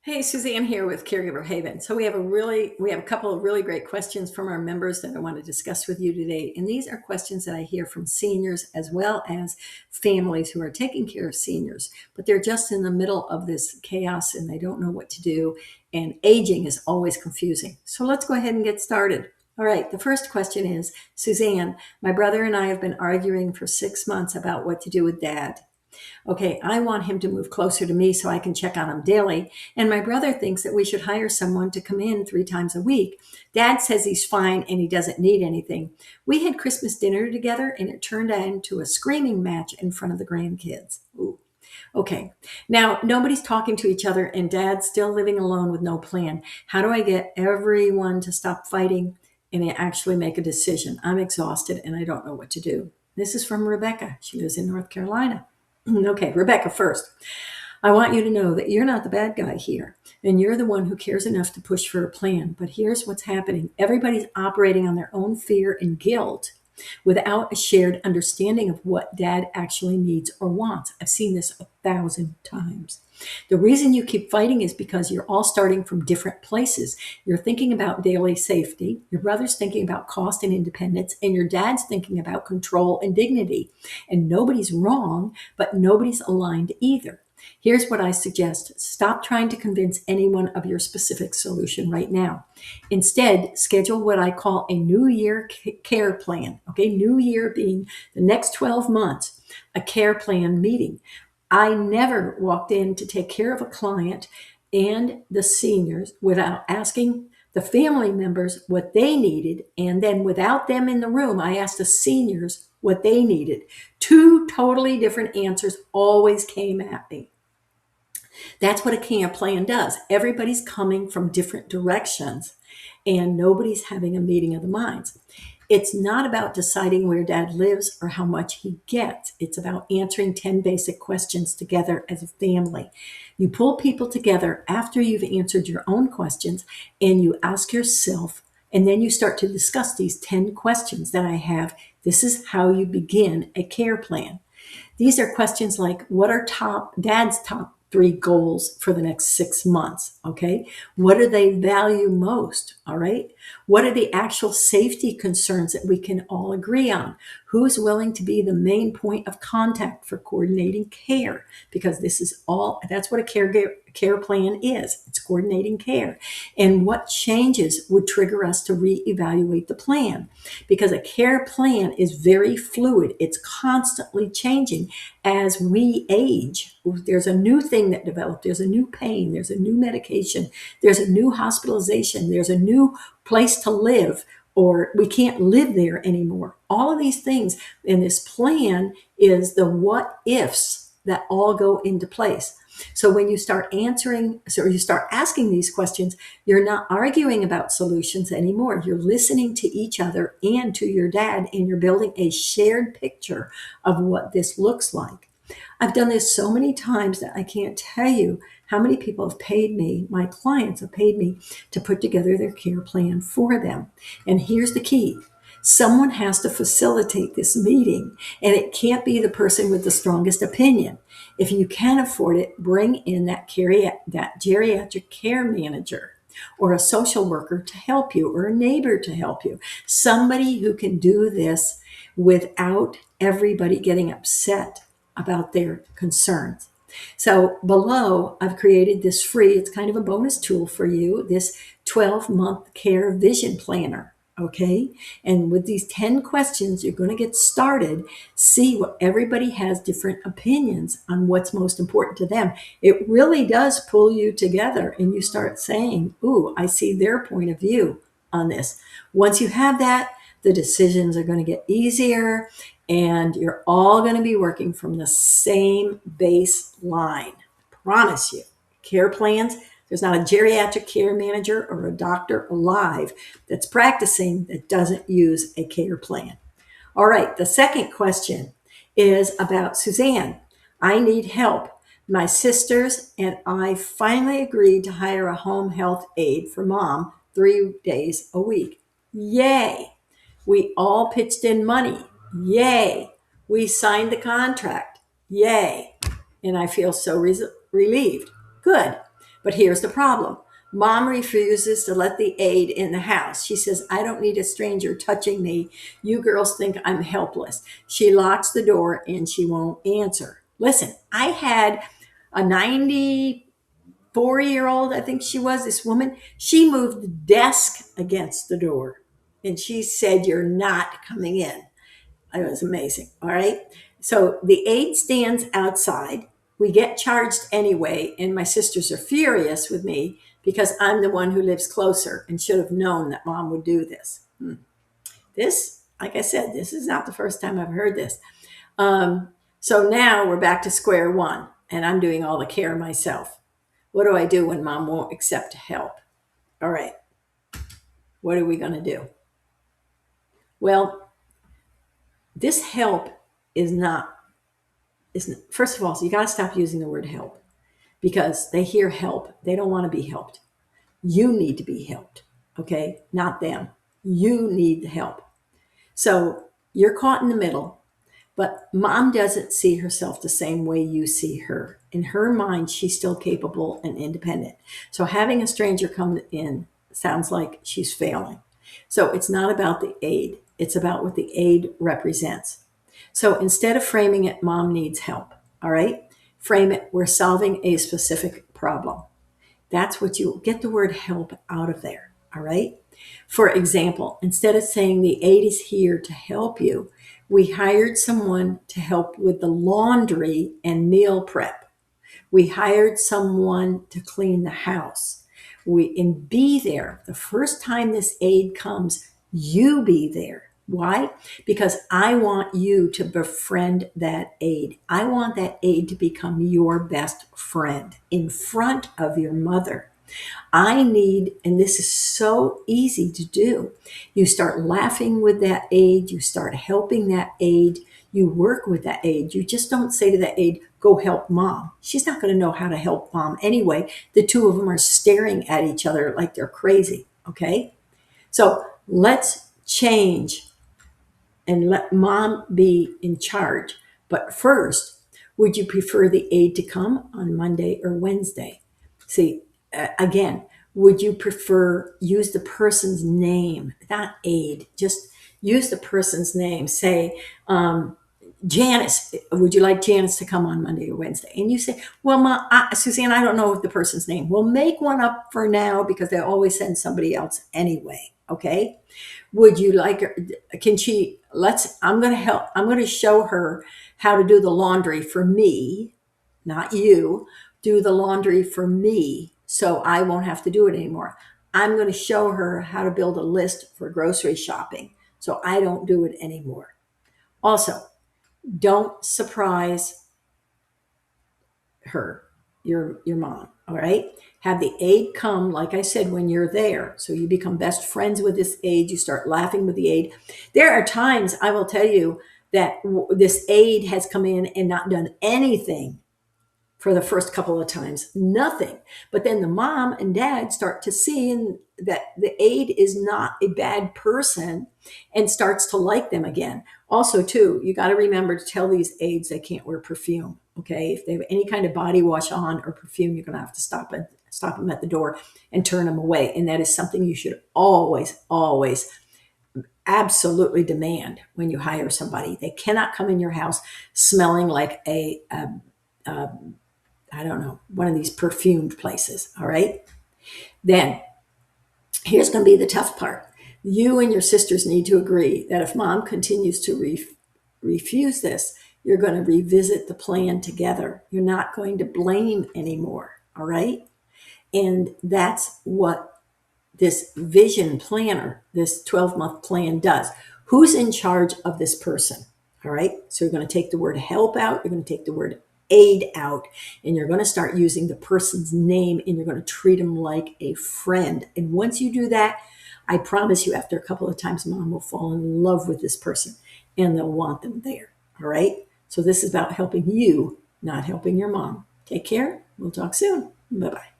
Hey, Suzanne here with Caregiver Haven. So we have a couple of really great questions from our members that I want to discuss with you today. And these are questions that I hear from seniors as well as families who are taking care of seniors, but they're just in the middle of this chaos and they don't know what to do. And aging is always confusing. So let's go ahead and get started. All right, the first question is, Suzanne, my brother and I have been arguing for 6 months about what to do with dad. Okay, I want him to move closer to me so I can check on him daily. And my brother thinks that we should hire someone to come in 3 times a week. Dad says he's fine and he doesn't need anything. We had Christmas dinner together and it turned into a screaming match in front of the grandkids. Ooh. Okay, now nobody's talking to each other and dad's still living alone with no plan. How do I get everyone to stop fighting and actually make a decision? I'm exhausted and I don't know what to do. This is from Rebecca. She lives in North Carolina. Okay, Rebecca first. I want you to know that you're not the bad guy here, and you're the one who cares enough to push for a plan. But here's what's happening. Everybody's operating on their own fear and guilt without a shared understanding of what dad actually needs or wants. I've seen this 1,000 times. The reason you keep fighting is because you're all starting from different places. You're thinking about daily safety, your brother's thinking about cost and independence, and your dad's thinking about control and dignity. And nobody's wrong, but nobody's aligned either. Here's what I suggest. Stop trying to convince anyone of your specific solution right now. Instead, schedule what I call a New Year care plan. Okay, New Year being the next 12 months, a care plan meeting. I never walked in to take care of a client and the seniors without asking the family members what they needed. And then without them in the room, I asked the seniors what they needed. Two totally different answers always came at me. That's what a care plan does. Everybody's coming from different directions and nobody's having a meeting of the minds. It's not about deciding where dad lives or how much he gets. It's about answering 10 basic questions together as a family. You pull people together after you've answered your own questions and you ask yourself, and then you start to discuss these 10 questions that I have. This is how you begin a care plan. These are questions like, what are dad's top 3 goals for the next 6 months? Okay. What do they value most? All right. What are the actual safety concerns that we can all agree on? Who's willing to be the main point of contact for coordinating care? Because that's what a care plan is. It's coordinating care. And what changes would trigger us to reevaluate the plan? Because a care plan is very fluid. It's constantly changing as we age. There's a new thing that developed. There's a new pain. There's a new medication. There's a new hospitalization. There's a new place to live, or we can't live there anymore. All of these things in this plan is the what ifs that all go into place. So when you start you start asking these questions, you're not arguing about solutions anymore. You're listening to each other and to your dad, and you're building a shared picture of what this looks like. I've done this so many times that I can't tell you how many people have paid me, my clients have paid me to put together their care plan for them. And here's the key. Someone has to facilitate this meeting, and it can't be the person with the strongest opinion. If you can afford it, bring in that geriatric care manager or a social worker to help you, or a neighbor to help you. Somebody who can do this without everybody getting upset about their concerns. So below, I've created this it's kind of a bonus tool for you, this 12-month care vision planner. Okay. And with these 10 questions, you're going to get started, see what everybody has different opinions on what's most important to them. It really does pull you together and you start saying, ooh, I see their point of view on this. Once you have that, the decisions are going to get easier and you're all going to be working from the same baseline. Promise you. Care plans. There's not a geriatric care manager or a doctor alive that's practicing that doesn't use a care plan. All right, the second question is about Suzanne. I need help. My sisters and I finally agreed to hire a home health aide for mom 3 days a week. Yay! We all pitched in money. Yay! We signed the contract. Yay! And I feel so relieved. Good. But here's the problem. Mom refuses to let the aide in the house. She says, I don't need a stranger touching me. You girls think I'm helpless. She locks the door and she won't answer. Listen, I had a 94-year-old, I think she was, this woman. She moved the desk against the door and she said, you're not coming in. It was amazing. All right. So the aide stands outside. We get charged anyway. And my sisters are furious with me because I'm the one who lives closer and should have known that mom would do this. This, like I said, this is not the first time I've heard this. So now we're back to square one and I'm doing all the care myself. What do I do when mom won't accept help? All right. What are we going to do? Well, this help is not, first of all, so you got to stop using the word help because they hear help. They don't want to be helped. You need to be helped. Okay. Not them. You need the help. So you're caught in the middle, but mom doesn't see herself the same way you see her. In her mind, she's still capable and independent. So having a stranger come in sounds like she's failing. So it's not about the aide. It's about what the aide represents. So instead of framing it, mom needs help. All right. Frame it, we're solving a specific problem. That's what you get the word help out of there. All right. For example, instead of saying the aide is here to help you, we hired someone to help with the laundry and meal prep. We hired someone to clean the house. And be there. The first time this aide comes, you be there. Why? Because I want you to befriend that aide. I want that aide to become your best friend in front of your mother. I need, and this is so easy to do. You start laughing with that aide. You start helping that aide. You work with that aide. You just don't say to that aide, go help mom. She's not going to know how to help mom anyway. The two of them are staring at each other like they're crazy. Okay. So let's change and let mom be in charge. But first, would you prefer the aide to come on Monday or Wednesday? See, again, would you prefer use the person's name, not aide, just use the person's name. Say, Janice, would you like Janice to come on Monday or Wednesday? And you say, well, Suzanne, I don't know the person's name. We'll make one up for now because they always send somebody else anyway. Okay. Would you like her? I'm going to help. I'm going to show her how to do the laundry for me, not you. Do the laundry for me so I won't have to do it anymore. I'm going to show her how to build a list for grocery shopping so I don't do it anymore. Also, don't surprise her, your mom. All right. Have the aide come, like I said, when you're there. So you become best friends with this aide. You start laughing with the aide. There are times I will tell you that this aide has come in and not done anything for the first couple of times, nothing. But then the mom and dad start to see that the aide is not a bad person and starts to like them again. Also, too, you got to remember to tell these aides they can't wear perfume. Okay, if they have any kind of body wash on or perfume, you're going to have to stop them at the door and turn them away. And that is something you should always, always absolutely demand when you hire somebody. They cannot come in your house smelling like I don't know, one of these perfumed places. All right. Then here's going to be the tough part. You and your sisters need to agree that if mom continues to refuse this, you're going to revisit the plan together. You're not going to blame anymore. All right. And that's what this vision planner, this 12-month plan does. Who's in charge of this person? All right. So you're going to take the word help out. You're going to take the word aid out, and you're going to start using the person's name, and you're going to treat them like a friend. And once you do that, I promise you, after a couple of times, mom will fall in love with this person and they'll want them there. All right. So this is about helping you, not helping your mom. Take care. We'll talk soon. Bye-bye.